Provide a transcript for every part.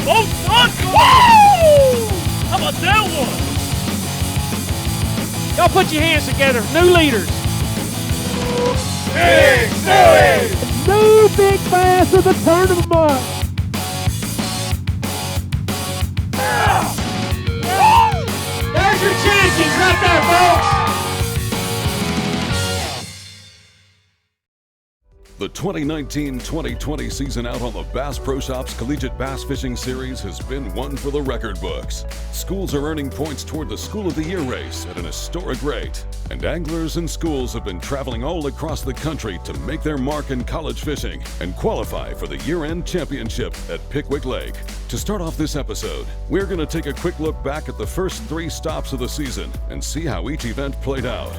Boat Lunker! Woo! How about that one? Y'all put your hands together. New leaders. Big Suey! New big bass of the tournament. There's your champions right there, folks! The 2019-2020 season out on the Bass Pro Shops Collegiate Bass Fishing Series has been one for the record books. Schools are earning points toward the School of the Year race at an historic rate. And anglers and schools have been traveling all across the country to make their mark in college fishing and qualify for the year-end championship at Pickwick Lake. To start off this episode, we're going to take a quick look back at the first 3 stops of the season and see how each event played out.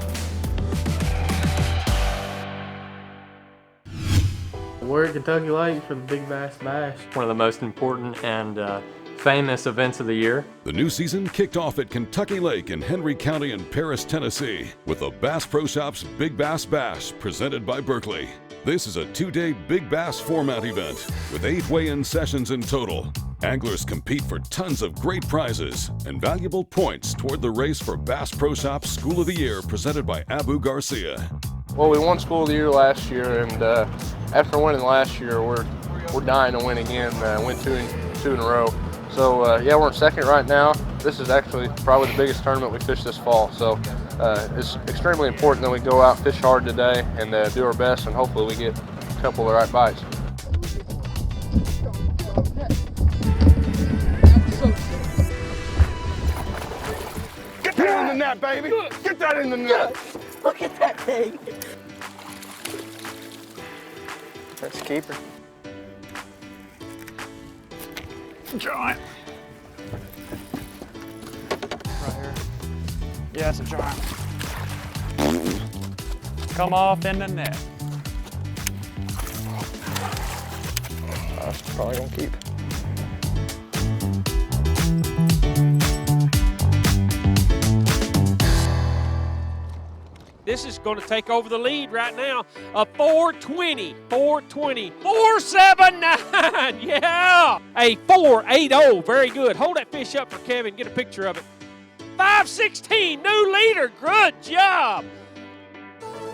We're at Kentucky Lake for the Big Bass Bash. One of the most important and famous events of the year. The new season kicked off at Kentucky Lake in Henry County and Paris, Tennessee, with the Bass Pro Shops Big Bass Bash presented by Berkley. This is a 2-day Big Bass format event with 8 weigh-in sessions in total. Anglers compete for tons of great prizes and valuable points toward the race for Bass Pro Shops School of the Year presented by Abu Garcia. Well, we won School of the Year last year, and after winning last year, we're dying to win again. Win two in a row. So yeah, we're in second right now. This is actually probably the biggest tournament we fished this fall. So it's extremely important that we go out, fish hard today, and do our best, and hopefully we get a couple of the right bites. Get that in the net, baby! Get that in the net! Look at that thing. That's a keeper. Giant. Right here. Yeah, it's a giant. Come off in the net. That's probably gonna keep. This is going to take over the lead right now. A 420, 420, 479. Yeah. A 480. Very good. Hold that fish up for Kevin. Get a picture of it. 516. New leader. Good job.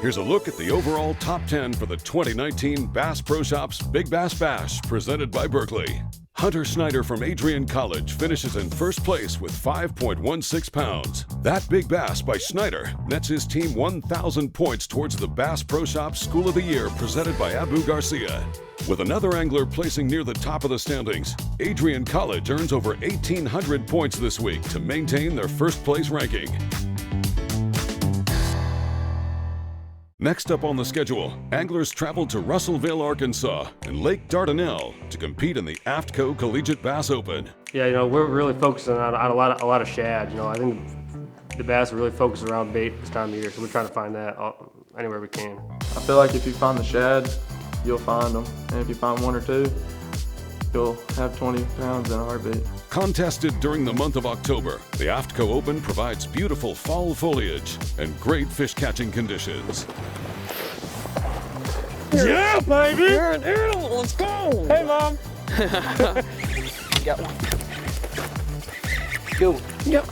Here's a look at the overall top 10 for the 2019 Bass Pro Shops Big Bass Bash presented by Berkley. Hunter Snyder from Adrian College finishes in first place with 5.16 pounds. That big bass by Snyder nets his team 1,000 points towards the Bass Pro Shops School of the Year presented by Abu Garcia. With another angler placing near the top of the standings, Adrian College earns over 1,800 points this week to maintain their first place ranking. Next up on the schedule, anglers traveled to Russellville, Arkansas and Lake Dardanelle to compete in the AFTCO Collegiate Bass Open. Yeah, you know, we're really focusing on a lot of shad. You know, I think the bass are really focused around bait this time of year, so we're trying to find that anywhere we can. I feel like if you find the shad, you'll find them. And if you find 1 or 2, you'll have 20 pounds in a heartbeat. Contested during the month of October, the AFTCO Open provides beautiful fall foliage and great fish catching conditions. Yeah, baby! You're an animal. Let's go! Hey, Mom! Got one. Go. Yep.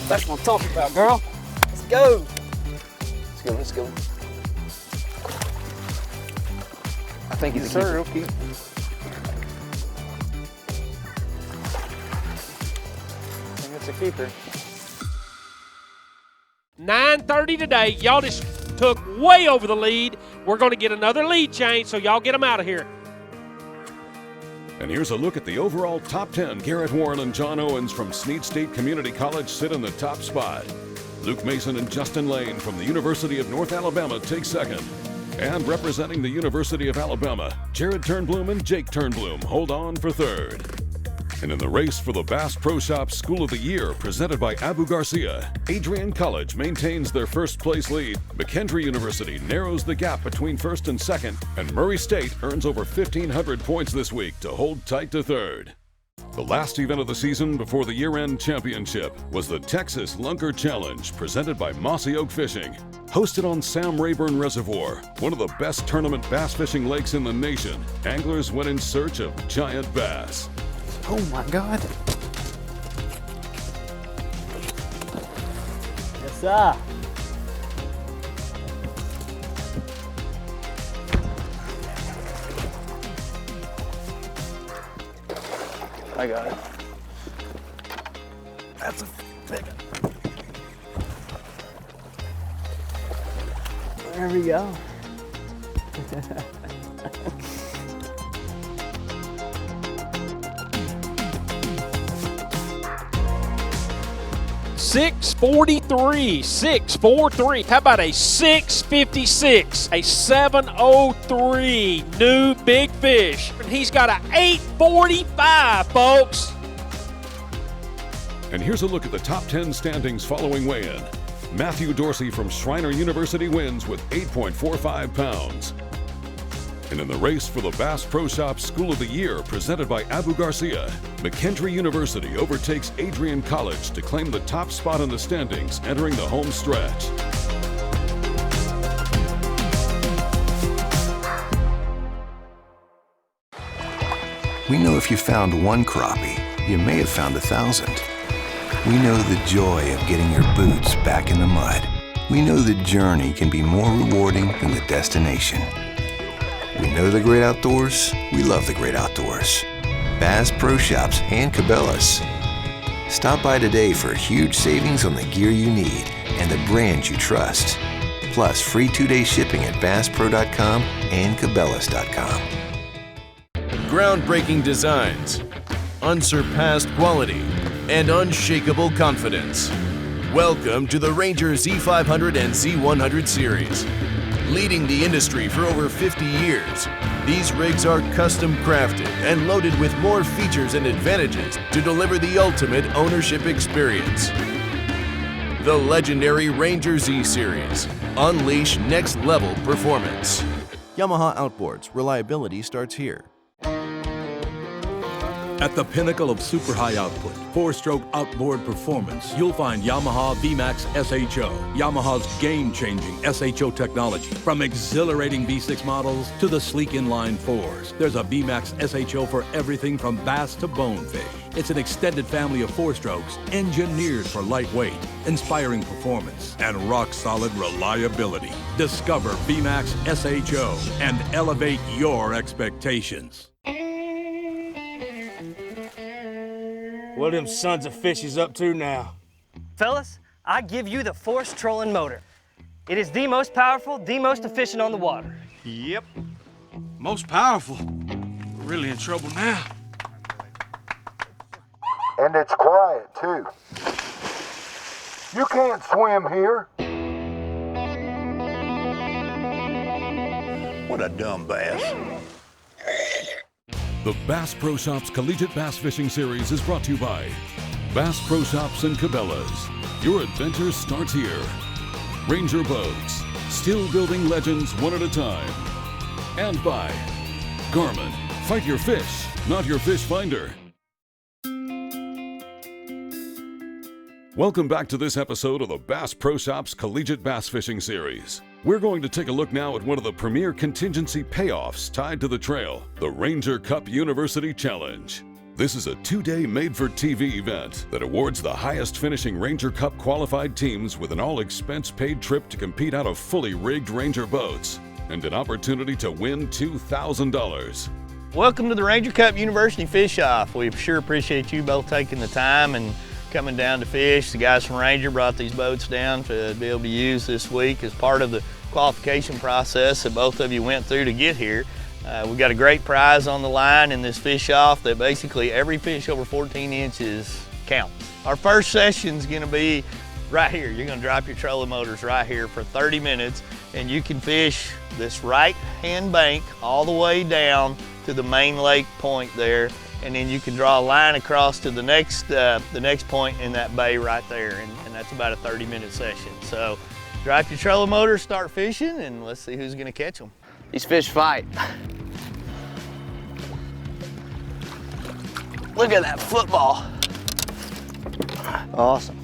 That's what I'm talking about, girl. Let's go. Let's go, let's go. I think he's a keeper. Okay. I think it's a keeper. 9:30 today. Y'all just took way over the lead. We're going to get another lead change, so y'all get them out of here. And here's a look at the overall top 10. Garrett Warren and John Owens from Snead State Community College sit in the top spot. Luke Mason and Justin Lane from the University of North Alabama take second. And representing the University of Alabama, Jared Turnbloom and Jake Turnbloom hold on for third. And in the race for the Bass Pro Shops School of the Year presented by Abu Garcia, Adrian College maintains their first place lead, McKendree University narrows the gap between first and second, and Murray State earns over 1,500 points this week to hold tight to third. The last event of the season before the year-end championship was the Texas Lunker Challenge, presented by Mossy Oak Fishing. Hosted on Sam Rayburn Reservoir, one of the best tournament bass fishing lakes in the nation, anglers went in search of giant bass. Oh my God. Yes, sir. I got it. That's a big one. There we go. $643. How about a 656, a 703 new big fish? And he's got a 845, folks. And here's a look at the top 10 standings following weigh-in. Matthew Dorsey from Schreiner University wins with 8.45 pounds. And in the race for the Bass Pro Shop School of the Year presented by Abu Garcia, McKendree University overtakes Adrian College to claim the top spot in the standings entering the home stretch. We know if you found one crappie, you may have found 1,000. We know the joy of getting your boots back in the mud. We know the journey can be more rewarding than the destination. We know the great outdoors, we love the great outdoors. Bass Pro Shops and Cabela's. Stop by today for huge savings on the gear you need and the brands you trust. Plus free 2-day shipping at BassPro.com and Cabela's.com. Groundbreaking designs, unsurpassed quality, and unshakable confidence. Welcome to the Ranger Z500 and Z100 series. Leading the industry for over 50 years, these rigs are custom crafted and loaded with more features and advantages to deliver the ultimate ownership experience. The legendary Ranger Z series. Unleash next level performance. Yamaha Outboards. Reliability starts here. At the pinnacle of super high output, 4-stroke outboard performance, you'll find Yamaha VMAX SHO. Yamaha's game-changing SHO technology. From exhilarating V6 models to the sleek inline 4s, there's a VMAX SHO for everything from bass to bonefish. It's an extended family of 4-strokes engineered for lightweight, inspiring performance, and rock-solid reliability. Discover VMAX SHO and elevate your expectations. What them sons of fishes up to now? Fellas, I give you the Force trolling motor. It is the most powerful, the most efficient on the water. Yep. Most powerful. We're really in trouble now. And it's quiet, too. You can't swim here. What a dumb bass. The Bass Pro Shops Collegiate Bass Fishing Series is brought to you by Bass Pro Shops and Cabela's. Your adventure starts here. Ranger Boats, still building legends one at a time. And by Garmin, fight your fish, not your fish finder. Welcome back to this episode of the Bass Pro Shops Collegiate Bass Fishing Series. We're going to take a look now at one of the premier contingency payoffs tied to the trail, the Ranger Cup University Challenge. This is a 2-day made-for-TV event that awards the highest finishing Ranger Cup qualified teams with an all-expense-paid trip to compete out of fully rigged Ranger boats and an opportunity to win $2,000. Welcome to the Ranger Cup University Fish-Off. We sure appreciate you both taking the time and coming down to fish. The guys from Ranger brought these boats down to be able to use this week as part of the qualification process that both of you went through to get here. We've got a great prize on the line in this fish-off that basically every fish over 14 inches counts. Our first session is going to be right here. You're going to drop your trolling motors right here for 30 minutes and you can fish this right-hand bank all the way down to the main lake point there, and then you can draw a line across to the next point in that bay right there, and that's about a 30-minute session. So drop your trolling motor, start fishing, and let's see who's gonna catch them. These fish fight. Look at that football. Awesome.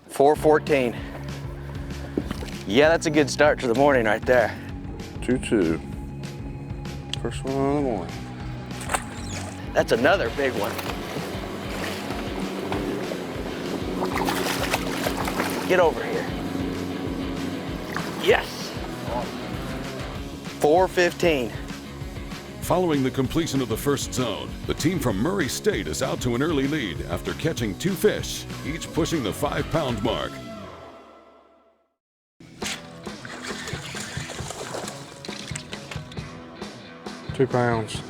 414. Yeah, that's a good start to the morning right there. 2-2. First one of the morning. That's another big one. Get over here. Yes. 415. Following the completion of the first zone, the team from Murray State is out to an early lead after catching 2 fish, each pushing the 5-pound mark. £2.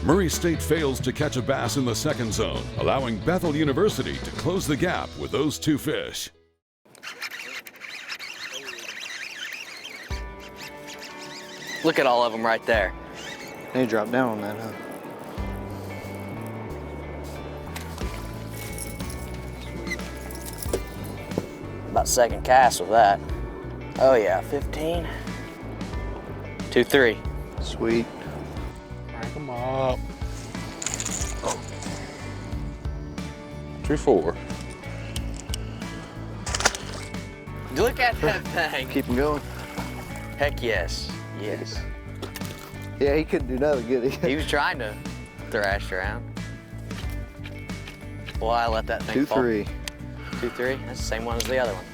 Murray State fails to catch a bass in the second zone, allowing Bethel University to close the gap with those 2 fish. Look at all of them right there. They dropped down on that, huh? About second cast with that. Oh yeah, 15. 2-3. Sweet. Crank them up. 2-4. Look at that thing. Keep them going. Heck yes. Yes. Yeah, he couldn't do nothing, could he? He was trying to thrash around. Well, I let that thing fall. 2-3. 2-3. That's the same one as the other one.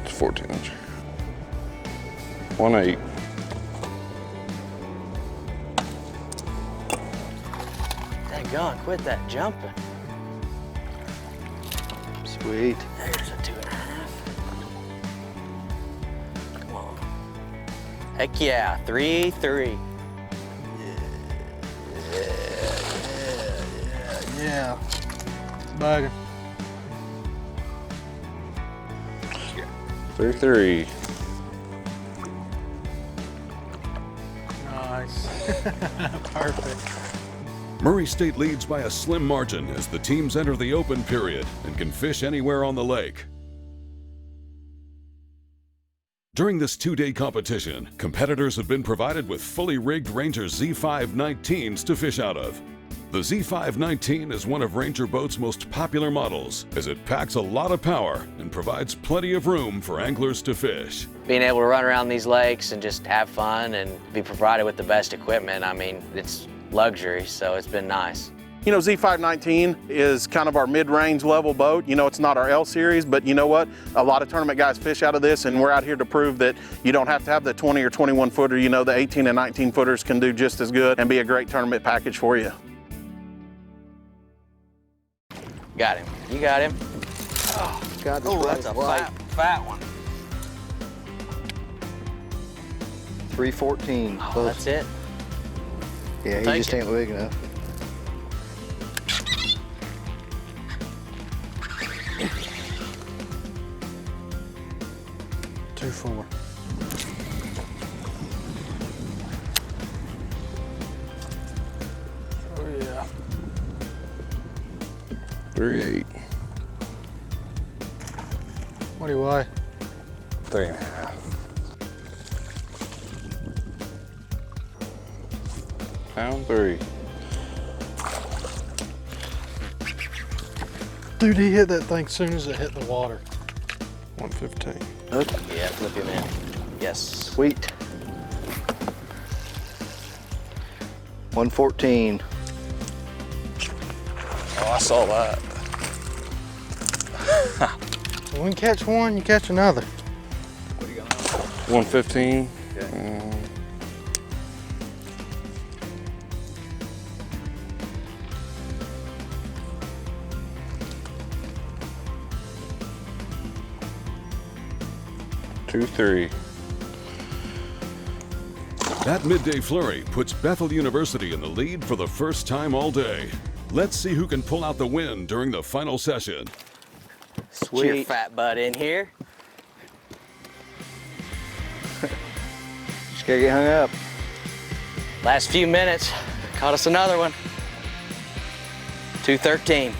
It's 14 inch. 1-8. Daggone, quit that jumping. Sweet. There's a 2.5. Come on. Heck yeah, 3-3. Yeah. Bugger. 3-3. Nice. Perfect. Murray State leads by a slim margin as the teams enter the open period and can fish anywhere on the lake. During this 2-day competition, competitors have been provided with fully rigged Ranger Z519s to fish out of. The Z519 is one of Ranger Boat's most popular models, as it packs a lot of power and provides plenty of room for anglers to fish. Being able to run around these lakes and just have fun and be provided with the best equipment, I mean, it's luxury, so it's been nice. You know, Z519 is kind of our mid-range level boat. You know, it's not our L series, but you know what? A lot of tournament guys fish out of this, and we're out here to prove that you don't have to have the 20 or 21 footer. You know, the 18 and 19 footers can do just as good and be a great tournament package for you. Got him. You got him. Oh, God, that's a fat one. 314. Oh, that's it. Yeah, he just ain't big enough. $2-4. Oh yeah. 3-8. What do you weigh? 3.5. Pound 3. Dude, he hit that thing as soon as it hit the water. 115. Yeah, flip him in. Yes. Sweet. 114. Oh, I saw that. When you catch one, you catch another. 115. Okay. 2-3. That midday flurry puts Bethel University in the lead for the first time all day. Let's see who can pull out the win during the final session. Sweet. Get your fat butt in here. Just gotta get hung up. Last few minutes, caught us another one. 213.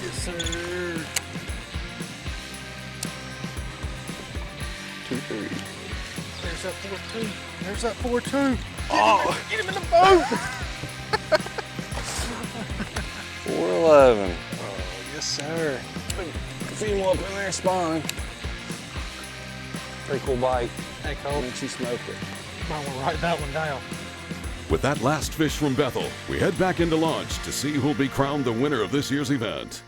Yes, sir. 2-3. There's that 4-2. There's that 4-2. Oh, Get him in the boat. 4-11. Oh, yes, sir. See him up in there spawning. Pretty cool bite. Hey, Cole. Makes you smoke it. Might want to write that one down. With that last fish from Bethel, we head back into launch to see who'll be crowned the winner of this year's event.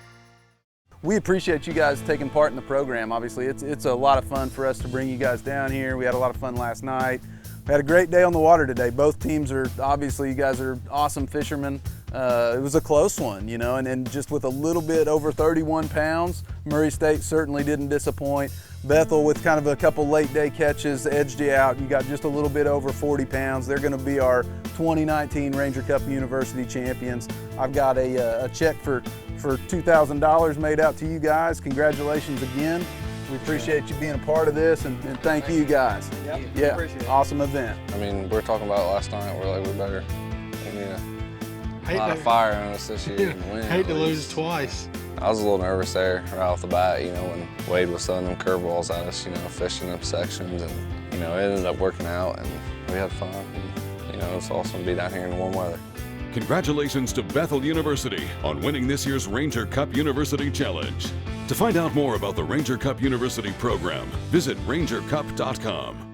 We appreciate you guys taking part in the program. Obviously, it's a lot of fun for us to bring you guys down here. We had a lot of fun last night. We had a great day on the water today. Both teams are, obviously, you guys are awesome fishermen. It was a close one, you know, and just with a little bit over 31 pounds, Murray State certainly didn't disappoint. Bethel, with kind of a couple late day catches, edged you out. You got just a little bit over 40 pounds. They're going to be our 2019 Ranger Cup University champions. I've got a check for $2,000 made out to you guys. Congratulations again. We appreciate you being a part of this, and thank you guys. Yep. Yeah, awesome event. I mean, we were talking about it last night. We're like, we're better. We need a lot of fire in us this year. And win, Hate to lose twice. I was a little nervous there right off the bat, you know, when Wade was throwing them curveballs at us, you know, fishing them sections, and, you know, it ended up working out, and we had fun. And, you know, it's awesome to be down here in the warm weather. Congratulations to Bethel University on winning this year's Ranger Cup University Challenge. To find out more about the Ranger Cup University program, visit rangercup.com.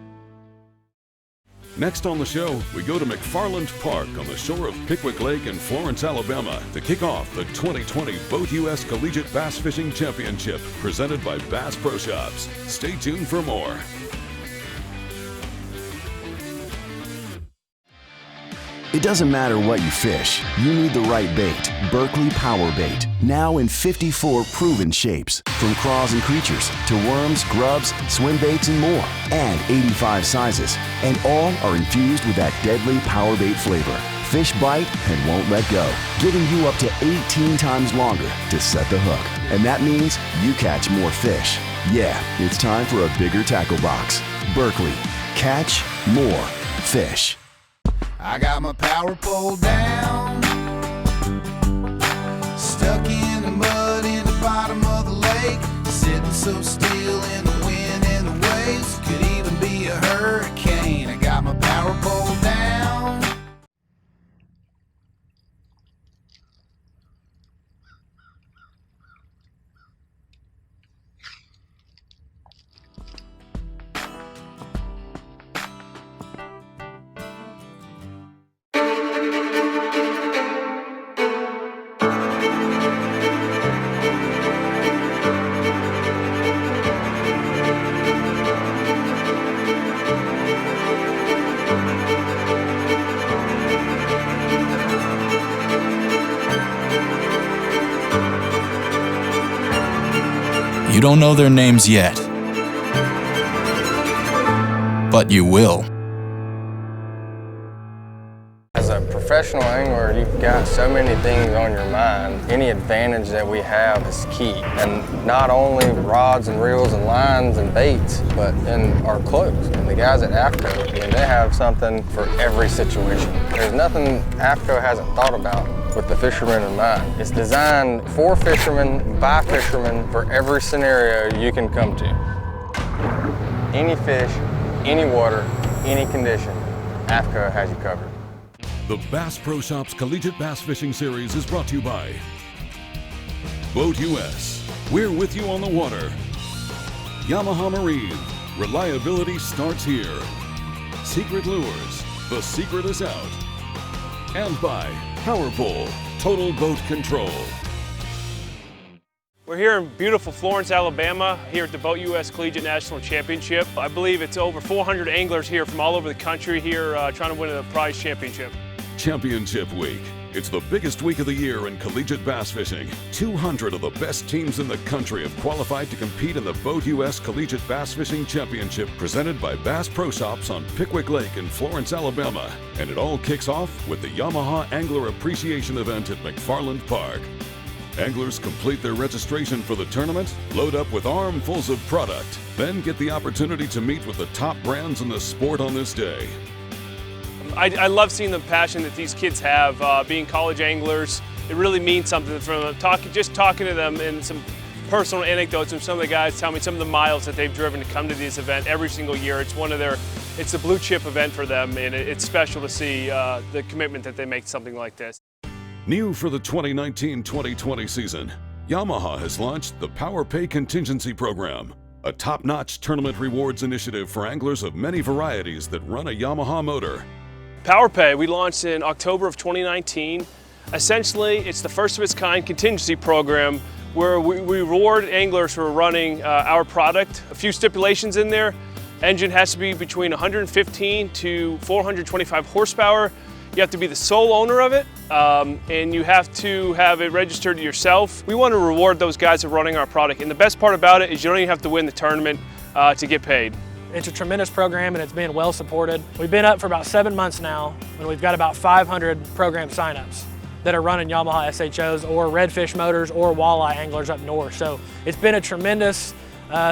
Next on the show, we go to McFarland Park on the shore of Pickwick Lake in Florence, Alabama to kick off the 2020 BoatUS Collegiate Bass Fishing Championship presented by Bass Pro Shops. Stay tuned for more. It doesn't matter what you fish, you need the right bait. Berkley Power Bait, now in 54 proven shapes. From craws and creatures to worms, grubs, swim baits, and more. And 85 sizes. And all are infused with that deadly power bait flavor. Fish bite and won't let go, giving you up to 18 times longer to set the hook. And that means you catch more fish. Yeah, it's time for a bigger tackle box. Berkley, catch more fish. I got my power pole down, stuck in the mud in the bottom of the lake, sitting so still in the wind and the waves, could even be a hurricane. I got my power pole down. You don't know their names yet, but you will. As a professional angler, you've got so many things on your mind. Any advantage that we have is key. And not only rods and reels and lines and baits, but in our clothes. And the guys at AFTCO, I mean, they have something for every situation. There's nothing AFTCO hasn't thought about with the fishermen in mind. It's designed for fishermen, by fishermen, for every scenario you can come to. Any fish, any water, any condition, AFTCO has you covered. The Bass Pro Shops Collegiate Bass Fishing Series is brought to you by BoatUS. We're with you on the water. Yamaha Marine. Reliability starts here. Secret Lures. The secret is out. And by PowerPole. Total Boat Control. We're here in beautiful Florence, Alabama, here at the BoatUS Collegiate National Championship. I believe it's over 400 anglers here from all over the country here trying to win a prize championship. Championship Week. It's the biggest week of the year in collegiate bass fishing. 200 of the best teams in the country have qualified to compete in the BoatUS Collegiate Bass Fishing Championship presented by Bass Pro Shops on Pickwick Lake in Florence, Alabama. And it all kicks off with the Yamaha Angler Appreciation event at McFarland Park. Anglers complete their registration for the tournament, load up with armfuls of product, then get the opportunity to meet with the top brands in the sport on this day. I love seeing the passion that these kids have, being college anglers. It really means something from them. Just talking to them and some personal anecdotes from some of the guys tell me some of the miles that they've driven to come to this event every single year. It's a blue chip event for them, and it's special to see the commitment that they make to something like this. New for the 2019-2020 season, Yamaha has launched the Power Pay Contingency Program, a top-notch tournament rewards initiative for anglers of many varieties that run a Yamaha motor. Power Pay, we launched in October of 2019. Essentially, it's the first of its kind contingency program where we reward anglers who are running our product. A few stipulations in there. Engine has to be between 115 to 425 horsepower. You have to be the sole owner of it, and you have to have it registered yourself. We want to reward those guys that are running our product, and the best part about it is you don't even have to win the tournament to get paid. It's a tremendous program, and it's been well supported. We've been up for about 7 months now, and we've got about 500 program signups that are running Yamaha SHOs or redfish motors or walleye anglers up north. So it's been a tremendous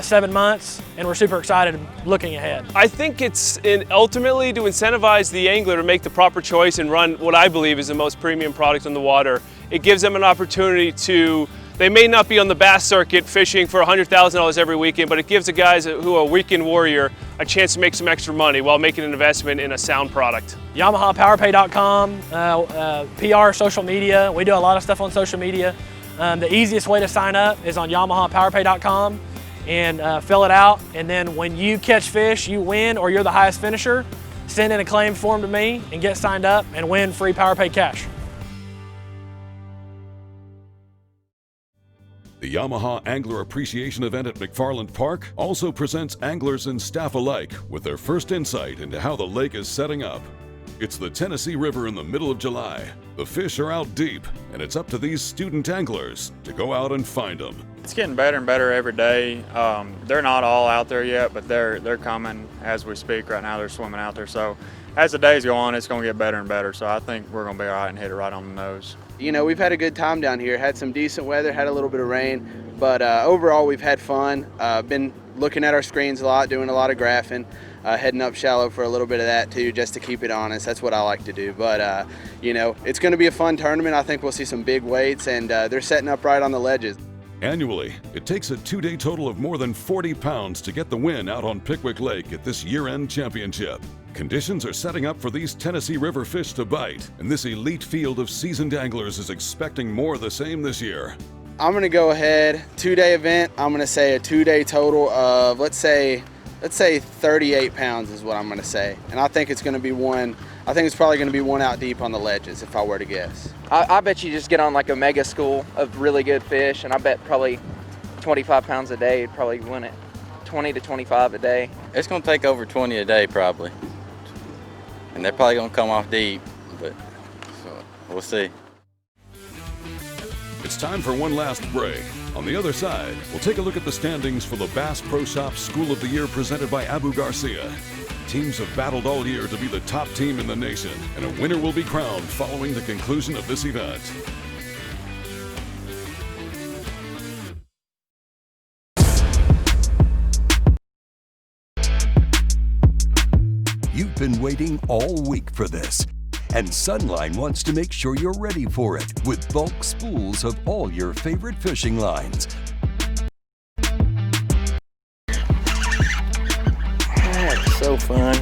7 months, and we're super excited looking ahead. I think it's ultimately to incentivize the angler to make the proper choice and run what I believe is the most premium product on the water. It gives them an opportunity to, they may not be on the bass circuit fishing for $100,000 every weekend, but it gives the guys who are a weekend warrior a chance to make some extra money while making an investment in a sound product. YamahaPowerPay.com, PR, social media. We do a lot of stuff on social media. The easiest way to sign up is on YamahaPowerPay.com and fill it out. And then when you catch fish, you win or you're the highest finisher, send in a claim form to me and get signed up and win free PowerPay cash. The Yamaha Angler Appreciation event at McFarland Park also presents anglers and staff alike with their first insight into how the lake is setting up. It's the Tennessee River in the middle of July. The fish are out deep, and it's up to these student anglers to go out and find them. It's getting better and better every day. They're not all out there yet, but they're coming as we speak right now. They're swimming out there. So as the days go on, it's going to get better and better. So I think we're going to be all right and hit it right on the nose. You know, we've had a good time down here. Had some decent weather, had a little bit of rain, but overall we've had fun. Been looking at our screens a lot, doing a lot of graphing, heading up shallow for a little bit of that too, just to keep it honest. That's what I like to do. But you know, it's going to be a fun tournament. I think we'll see some big weights, and they're setting up right on the ledges. Annually, it takes a 2-day total of more than 40 pounds to get the win out on Pickwick Lake at this year-end championship. Conditions are setting up for these Tennessee River fish to bite, and this elite field of seasoned anglers is expecting more of the same this year. I'm going to go ahead, 2-day event. I'm going to say a 2-day total of, let's say 38 pounds is what I'm going to say. And I think it's going to be one, I think it's probably going to be one out deep on the ledges if I were to guess. I bet you just get on like a mega school of really good fish, and I bet probably 25 pounds a day would probably win it. 20 to 25 a day. It's going to take over 20 a day probably. And they're probably going to come off deep, but so we'll see. It's time for one last break. On the other side, we'll take a look at the standings for the Bass Pro Shops School of the Year presented by Abu Garcia. Teams have battled all year to be the top team in the nation, and a winner will be crowned following the conclusion of this event. You've been waiting all week for this, and Sunline wants to make sure you're ready for it with bulk spools of all your favorite fishing lines. That's so fun.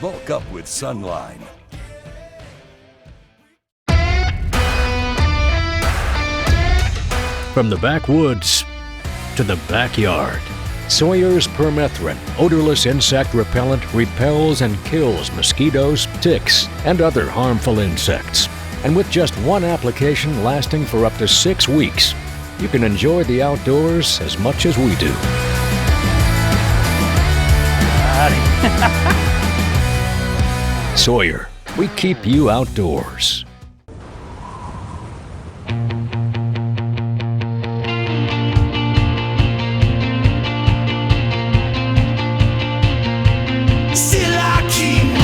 Bulk up with Sunline. From the backwoods to the backyard, Sawyer's Permethrin, odorless insect repellent, repels and kills mosquitoes, ticks, and other harmful insects. And with just one application lasting for up to 6 weeks, you can enjoy the outdoors as much as we do. Alrighty. Sawyer, we keep you outdoors. Still I keep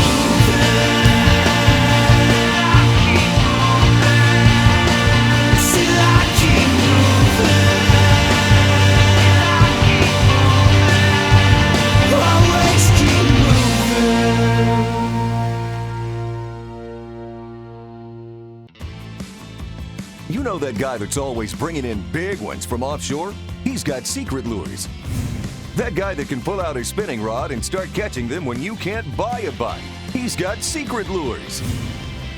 You know that guy that's always bringing in big ones from offshore? He's got secret lures. That guy that can pull out his spinning rod and start catching them when you can't buy a bite. He's got secret lures.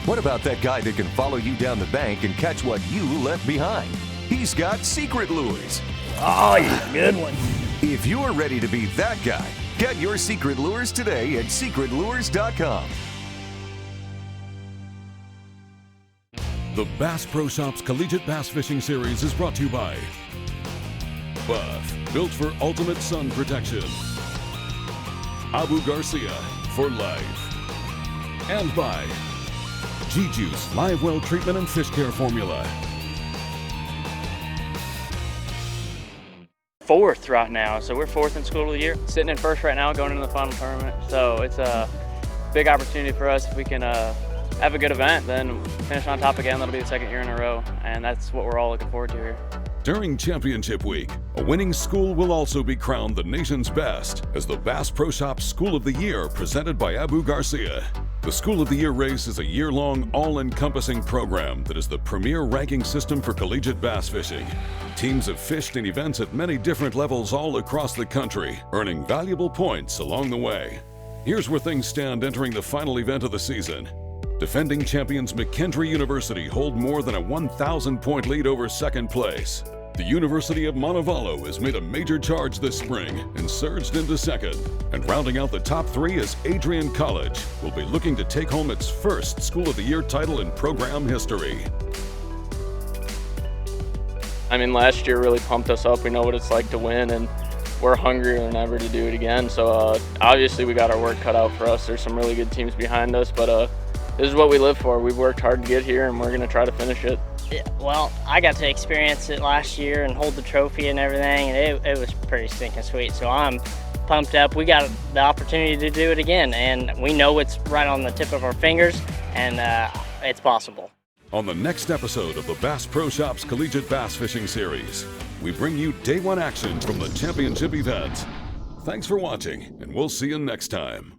What about that guy that can follow you down the bank and catch what you left behind? He's got secret lures. Oh, yeah, good one. If you're ready to be that guy, get your secret lures today at secretlures.com. The Bass Pro Shops Collegiate Bass Fishing Series is brought to you by Buff, built for ultimate sun protection. Abu Garcia, for life. And by G-Juice Live Well Treatment and Fish Care Formula. Fourth right now, so we're fourth in school of the year. Sitting in first right now, going into the final tournament. So it's a big opportunity for us if we can have a good event, then finish on top again. That'll be the second year in a row, and that's what we're all looking forward to here. During Championship Week, a winning school will also be crowned the nation's best as the Bass Pro Shops School of the Year presented by Abu Garcia. The School of the Year race is a year-long, all-encompassing program that is the premier ranking system for collegiate bass fishing. Teams have fished in events at many different levels all across the country, earning valuable points along the way. Here's where things stand entering the final event of the season. Defending champions McKendree University hold more than a 1,000-point lead over second place. The University of Montevallo has made a major charge this spring and surged into second. And rounding out the top three is Adrian College, will be looking to take home its first School of the Year title in program history. I mean, last year really pumped us up. We know what it's like to win, and we're hungrier than ever to do it again. So obviously we got our work cut out for us. There's some really good teams behind us, but this is what we live for. We've worked hard to get here, and we're going to try to finish it. Yeah, well, I got to experience it last year and hold the trophy and everything, and it was pretty stinking sweet. So I'm pumped up. We got the opportunity to do it again, and we know it's right on the tip of our fingers, and it's possible. On the next episode of the Bass Pro Shops Collegiate Bass Fishing Series, we bring you day one action from the championship event. Thanks for watching, and we'll see you next time.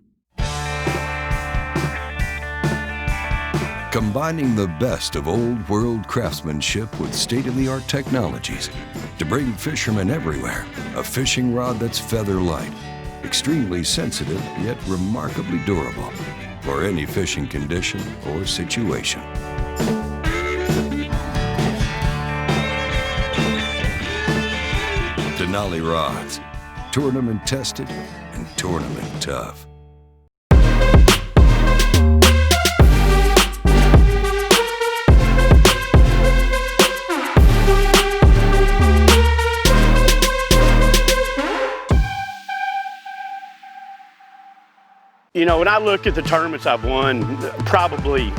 Combining the best of old world craftsmanship with state-of-the-art technologies to bring fishermen everywhere a fishing rod that's feather light, extremely sensitive yet remarkably durable for any fishing condition or situation. Denali rods, tournament tested and tournament tough. You know, when I look at the tournaments I've won, probably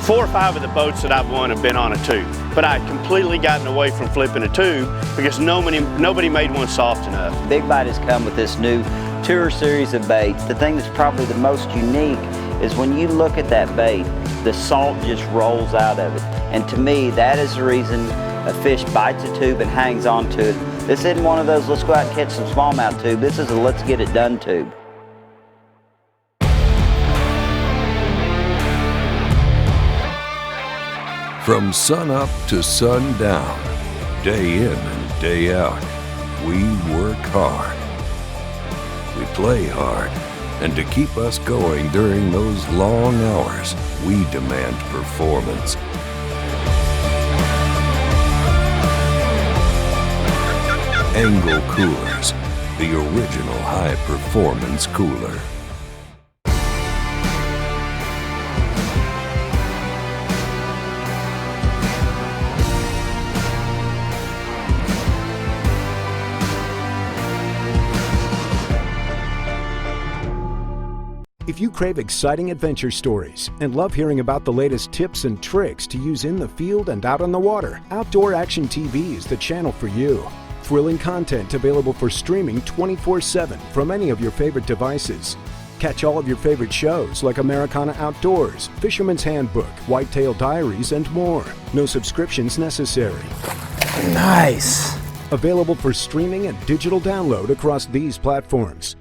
4 or 5 of the boats that I've won have been on a tube. But I'd completely gotten away from flipping a tube because nobody made one soft enough. Big Bite has come with this new tour series of baits. The thing that's probably the most unique is when you look at that bait, the salt just rolls out of it. And to me, that is the reason a fish bites a tube and hangs on to it. This isn't one of those let's go out and catch some smallmouth tube. This is a let's get it done tube. From sun up to sundown, day in and day out, we work hard. We play hard, and to keep us going during those long hours, we demand performance. Angle Coolers, the original high-performance cooler. If you crave exciting adventure stories and love hearing about the latest tips and tricks to use in the field and out on the water, Outdoor Action TV is the channel for you. Thrilling content available for streaming 24/7 from any of your favorite devices. Catch all of your favorite shows like Americana Outdoors, Fisherman's Handbook, Whitetail Diaries, and more. No subscriptions necessary. Nice. Available for streaming and digital download across these platforms.